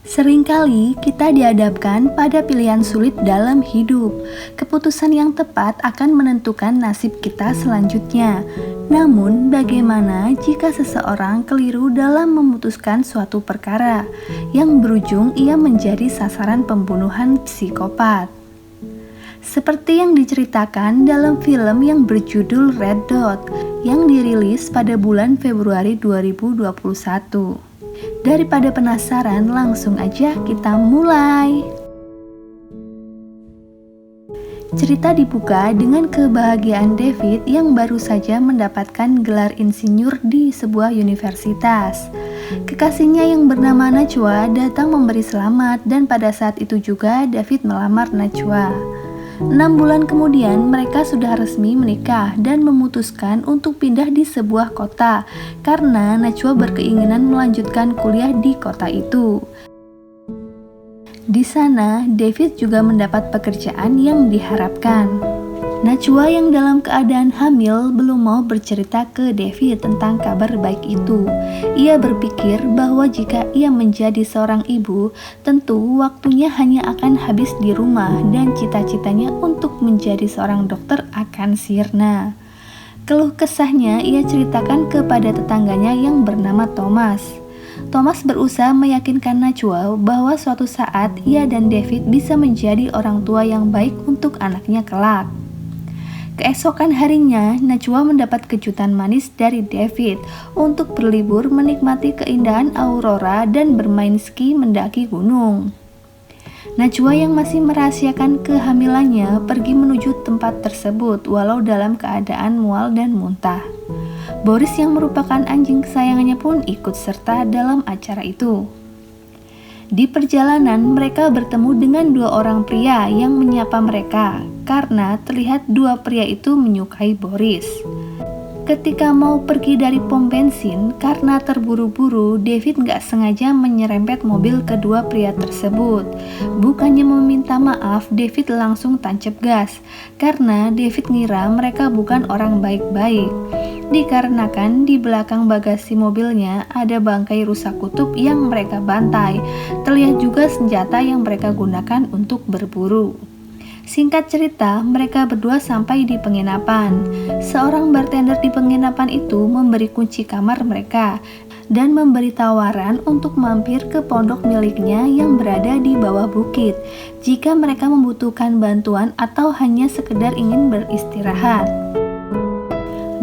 Seringkali kita dihadapkan pada pilihan sulit dalam hidup. Keputusan yang tepat akan menentukan nasib kita selanjutnya. Namun, bagaimana jika seseorang keliru dalam memutuskan suatu perkara yang berujung ia menjadi sasaran pembunuhan psikopat? Seperti yang diceritakan dalam film yang berjudul Red Dot yang dirilis pada bulan Februari 2021. Daripada penasaran, langsung aja kita mulai. Cerita dibuka dengan kebahagiaan David yang baru saja mendapatkan gelar insinyur di sebuah universitas. Kekasihnya yang bernama Najwa datang memberi selamat dan pada saat itu juga David melamar Najwa. 6 bulan kemudian mereka sudah resmi menikah dan memutuskan untuk pindah di sebuah kota karena Najwa berkeinginan melanjutkan kuliah di kota itu. Di sana, David juga mendapat pekerjaan yang diharapkan. Najwa yang dalam keadaan hamil belum mau bercerita ke David tentang kabar baik itu. Ia berpikir bahwa jika ia menjadi seorang ibu, tentu waktunya hanya akan habis di rumah dan cita-citanya untuk menjadi seorang dokter akan sirna. Keluh kesahnya ia ceritakan kepada tetangganya yang bernama Thomas. Thomas berusaha meyakinkan Najwa bahwa suatu saat ia dan David bisa menjadi orang tua yang baik untuk anaknya kelak. Keesokan harinya, Najwa mendapat kejutan manis dari David untuk berlibur menikmati keindahan aurora dan bermain ski mendaki gunung. Najwa yang masih merahasiakan kehamilannya pergi menuju tempat tersebut walau dalam keadaan mual dan muntah. Boris yang merupakan anjing kesayangannya pun ikut serta dalam acara itu. Di perjalanan, mereka bertemu dengan 2 orang pria yang menyapa mereka karena terlihat 2 pria itu menyukai Boris. Ketika mau pergi dari pom bensin, karena terburu-buru, David gak sengaja menyerempet mobil kedua pria tersebut. Bukannya meminta maaf, David langsung tancap gas karena David ngira mereka bukan orang baik-baik. Dikarenakan di belakang bagasi mobilnya ada bangkai rusa kutub yang mereka bantai. Terlihat juga senjata yang mereka gunakan untuk berburu. Singkat cerita, mereka berdua sampai di penginapan. Seorang bartender di penginapan itu memberi kunci kamar mereka dan memberi tawaran untuk mampir ke pondok miliknya yang berada di bawah bukit jika mereka membutuhkan bantuan atau hanya sekedar ingin beristirahat.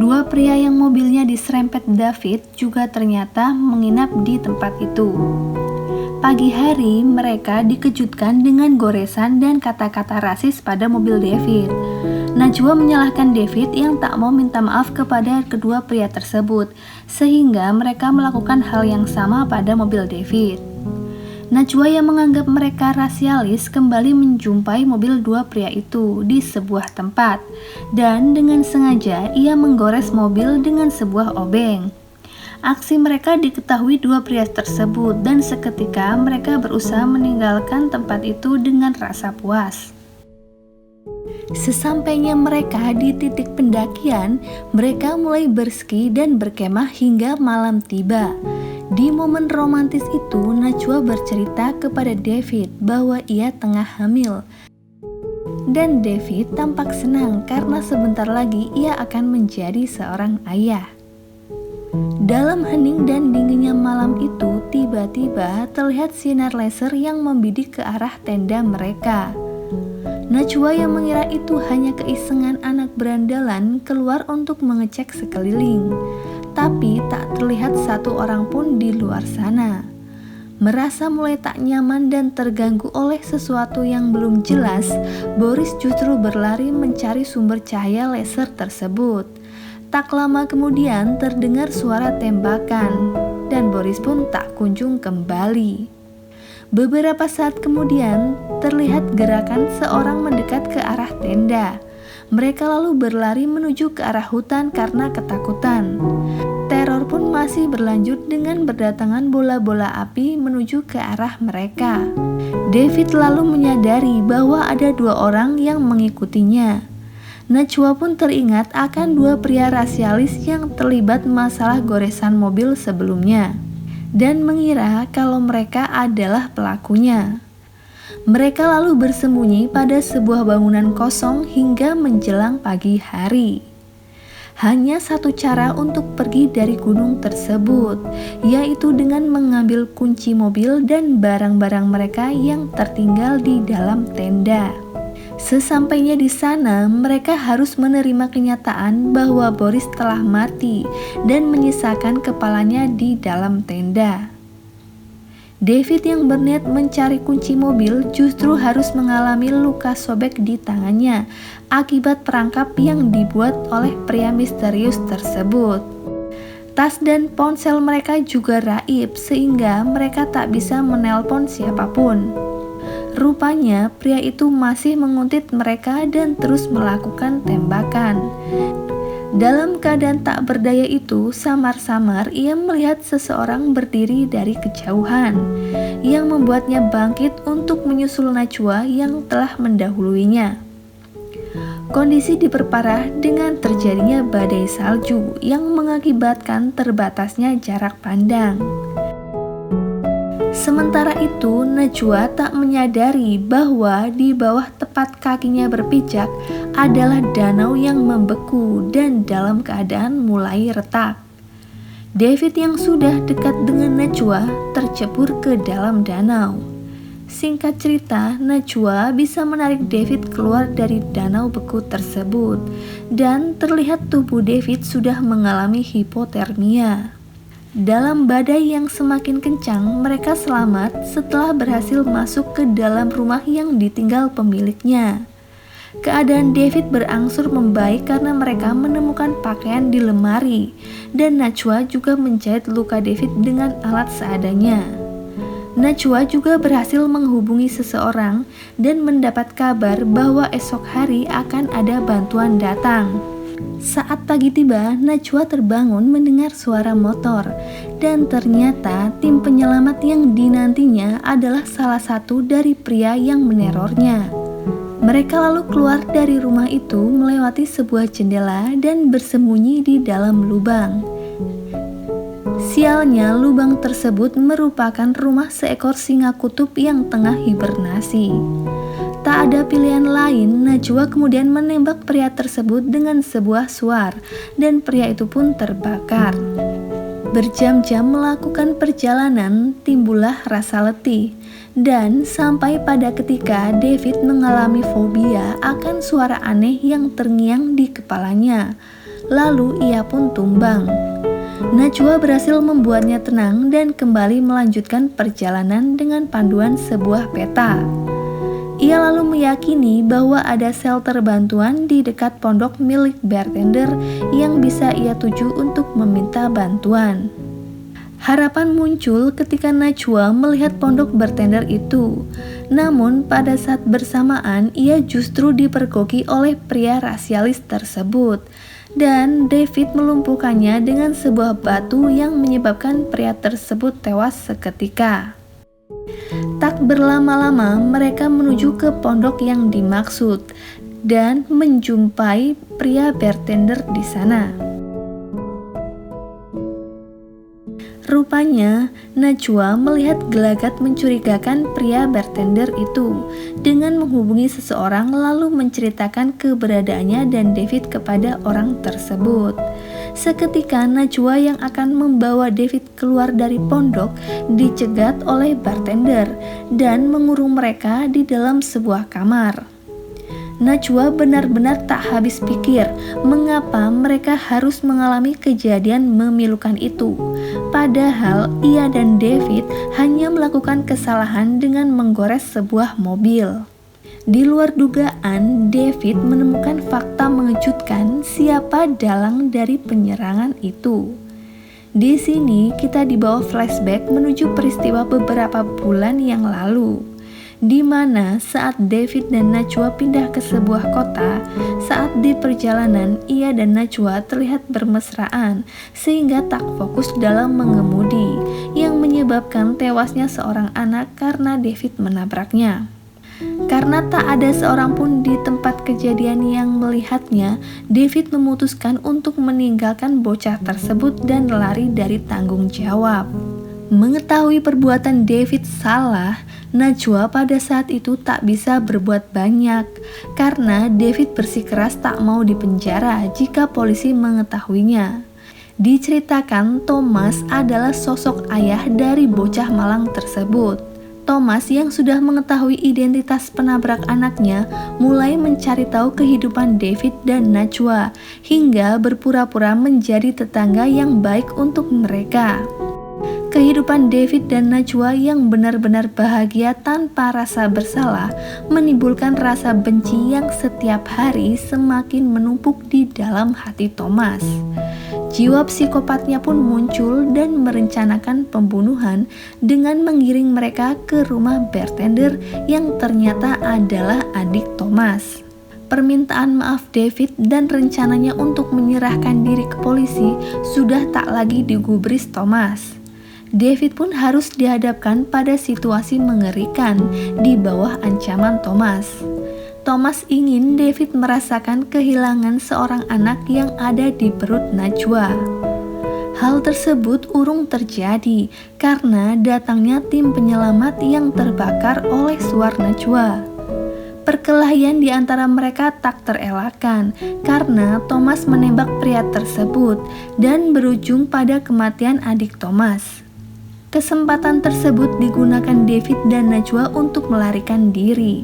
2 pria yang mobilnya diserempet David juga ternyata menginap di tempat itu. Pagi hari, mereka dikejutkan dengan goresan dan kata-kata rasis pada mobil David. Najwa menyalahkan David yang tak mau minta maaf kepada kedua pria tersebut, sehingga mereka melakukan hal yang sama pada mobil David. Najwa yang menganggap mereka rasialis kembali menjumpai mobil 2 pria itu di sebuah tempat, dan dengan sengaja ia menggores mobil dengan sebuah obeng. Aksi mereka diketahui 2 pria tersebut dan seketika mereka berusaha meninggalkan tempat itu dengan rasa puas. Sesampainya mereka di titik pendakian, mereka mulai berski dan berkemah hingga malam tiba. Di momen romantis itu, Najwa bercerita kepada David bahwa ia tengah hamil. Dan David tampak senang karena sebentar lagi ia akan menjadi seorang ayah. Dalam hening dan dinginnya malam itu, tiba-tiba terlihat sinar laser yang membidik ke arah tenda mereka. Najwa yang mengira itu hanya keisengan anak berandalan keluar untuk mengecek sekeliling, tapi tak terlihat satu orang pun di luar sana. Merasa mulai tak nyaman dan terganggu oleh sesuatu yang belum jelas, Boris justru berlari mencari sumber cahaya laser tersebut. Tak lama kemudian terdengar suara tembakan, dan Boris pun tak kunjung kembali. Beberapa saat kemudian, terlihat gerakan seorang mendekat ke arah tenda. Mereka lalu berlari menuju ke arah hutan karena ketakutan. Teror pun masih berlanjut dengan berdatangan bola-bola api menuju ke arah mereka. David lalu menyadari bahwa ada 2 orang yang mengikutinya. Najwa pun teringat akan 2 pria rasialis yang terlibat masalah goresan mobil sebelumnya. dan mengira kalau mereka adalah pelakunya. Mereka lalu bersembunyi pada sebuah bangunan kosong hingga menjelang pagi hari. Hanya satu cara untuk pergi dari gunung tersebut, yaitu dengan mengambil kunci mobil dan barang-barang mereka yang tertinggal di dalam tenda. Sesampainya di sana, mereka harus menerima kenyataan bahwa Boris telah mati dan menyisakan kepalanya di dalam tenda. David yang berniat mencari kunci mobil justru harus mengalami luka sobek di tangannya akibat perangkap yang dibuat oleh pria misterius tersebut. Tas dan ponsel mereka juga raib sehingga mereka tak bisa menelpon siapapun. Rupanya pria itu masih menguntit mereka dan terus melakukan tembakan. Dalam keadaan tak berdaya itu, samar-samar ia melihat seseorang berdiri dari kejauhan, yang membuatnya bangkit untuk menyusul Najwa yang telah mendahuluinya. Kondisi diperparah dengan terjadinya badai salju yang mengakibatkan terbatasnya jarak pandang. Sementara itu, Najwa tak menyadari bahwa di bawah tepat kakinya berpijak adalah danau yang membeku dan dalam keadaan mulai retak. David yang sudah dekat dengan Najwa tercebur ke dalam danau. Singkat cerita, Najwa bisa menarik David keluar dari danau beku tersebut dan terlihat tubuh David sudah mengalami hipotermia. Dalam badai yang semakin kencang, mereka selamat setelah berhasil masuk ke dalam rumah yang ditinggal pemiliknya. Keadaan David berangsur membaik karena mereka menemukan pakaian di lemari, dan Najwa juga menjahit luka David dengan alat seadanya. Najwa juga berhasil menghubungi seseorang dan mendapat kabar bahwa esok hari akan ada bantuan datang. Saat pagi tiba, Najwa terbangun mendengar suara motor dan ternyata tim penyelamat yang dinantinya adalah salah satu dari pria yang menerornya. Mereka lalu keluar dari rumah itu melewati sebuah jendela dan bersembunyi di dalam lubang. Sialnya, lubang tersebut merupakan rumah seekor singa kutub yang tengah hibernasi. Tak ada pilihan lain, Najwa kemudian menembak pria tersebut dengan sebuah suar dan pria itu pun terbakar. Berjam-jam melakukan perjalanan, timbullah rasa letih dan sampai pada ketika David mengalami fobia akan suara aneh yang terngiang di kepalanya. Lalu ia pun tumbang. Najwa berhasil membuatnya tenang dan kembali melanjutkan perjalanan dengan panduan sebuah peta. Ia lalu meyakini bahwa ada shelter bantuan di dekat pondok milik bartender yang bisa ia tuju untuk meminta bantuan. Harapan muncul ketika Najwa melihat pondok bartender itu. Namun pada saat bersamaan ia justru dipergoki oleh pria rasialis tersebut. Dan David melumpuhkannya dengan sebuah batu yang menyebabkan pria tersebut tewas seketika. Tak berlama-lama mereka menuju ke pondok yang dimaksud dan menjumpai pria bartender di sana. Rupanya, Najwa melihat gelagat mencurigakan pria bartender itu dengan menghubungi seseorang lalu menceritakan keberadaannya dan David kepada orang tersebut. Seketika Najwa yang akan membawa David keluar dari pondok dicegat oleh bartender dan mengurung mereka di dalam sebuah kamar. Najwa benar-benar tak habis pikir mengapa mereka harus mengalami kejadian memilukan itu. Padahal ia dan David hanya melakukan kesalahan dengan menggores sebuah mobil. Di luar dugaan, David menemukan fakta mengejutkan siapa dalang dari penyerangan itu. Di sini kita dibawa flashback menuju peristiwa beberapa bulan yang lalu, di mana saat David dan Najwa pindah ke sebuah kota, saat di perjalanan ia dan Najwa terlihat bermesraan sehingga tak fokus dalam mengemudi, yang menyebabkan tewasnya seorang anak karena David menabraknya. Karena tak ada seorang pun di tempat kejadian yang melihatnya, David memutuskan untuk meninggalkan bocah tersebut dan lari dari tanggung jawab. Mengetahui perbuatan David salah, Najwa pada saat itu tak bisa berbuat banyak karena David bersikeras tak mau dipenjara jika polisi mengetahuinya. Diceritakan Thomas adalah sosok ayah dari bocah malang tersebut. Thomas yang sudah mengetahui identitas penabrak anaknya mulai mencari tahu kehidupan David dan Najwa hingga berpura-pura menjadi tetangga yang baik untuk mereka. Kehidupan David dan Najwa yang benar-benar bahagia tanpa rasa bersalah menimbulkan rasa benci yang setiap hari semakin menumpuk di dalam hati Thomas. Jiwa psikopatnya pun muncul dan merencanakan pembunuhan dengan mengiring mereka ke rumah bartender yang ternyata adalah adik Thomas. Permintaan maaf David dan rencananya untuk menyerahkan diri ke polisi sudah tak lagi digubris Thomas. David pun harus dihadapkan pada situasi mengerikan di bawah ancaman Thomas. Thomas ingin David merasakan kehilangan seorang anak yang ada di perut Najwa. Hal tersebut urung terjadi karena datangnya tim penyelamat yang terbakar oleh suar Najwa. Perkelahian di antara mereka tak terelakkan karena Thomas menembak pria tersebut dan berujung pada kematian adik Thomas. Kesempatan tersebut digunakan David dan Najwa untuk melarikan diri.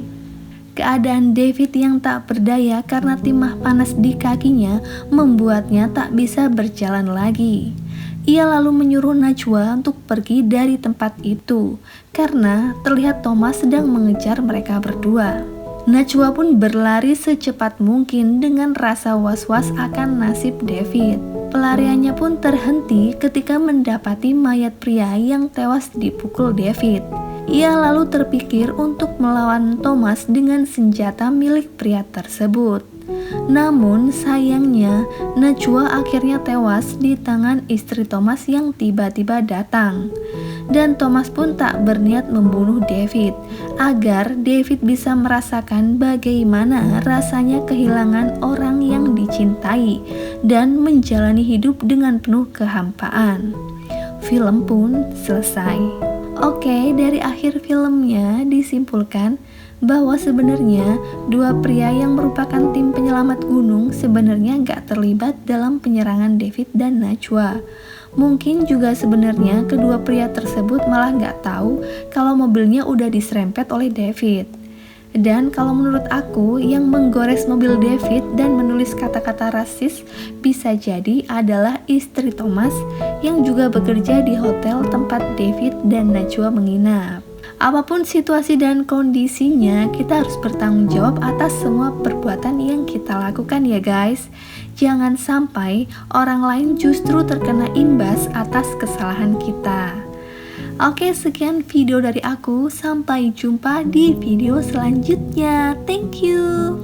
Keadaan David yang tak berdaya karena timah panas di kakinya membuatnya tak bisa berjalan lagi. Ia lalu menyuruh Najwa untuk pergi dari tempat itu karena terlihat Thomas sedang mengejar mereka berdua. Najwa pun berlari secepat mungkin dengan rasa was-was akan nasib David. Pelariannya pun terhenti ketika mendapati mayat pria yang tewas dipukul David. Ia lalu terpikir untuk melawan Thomas dengan senjata milik pria tersebut. Namun sayangnya Najwa akhirnya tewas di tangan istri Thomas yang tiba-tiba datang. Dan Thomas pun tak berniat membunuh David agar David bisa merasakan bagaimana rasanya kehilangan orang yang dicintai dan menjalani hidup dengan penuh kehampaan. Film pun selesai. Oke, dari akhir filmnya disimpulkan bahwa sebenarnya dua pria yang merupakan tim penyelamat gunung sebenarnya gak terlibat dalam penyerangan David dan Najwa. Mungkin juga sebenarnya kedua pria tersebut malah gak tahu kalau mobilnya udah diserempet oleh David. Dan kalau menurut aku, yang menggores mobil David dan menulis kata-kata rasis bisa jadi adalah istri Thomas yang juga bekerja di hotel tempat David dan Najwa menginap. Apapun situasi dan kondisinya, kita harus bertanggung jawab atas semua perbuatan yang kita lakukan ya guys. Jangan sampai orang lain justru terkena imbas atas kesalahan kita. Oke, sekian video dari aku. Sampai jumpa di video selanjutnya. Thank you.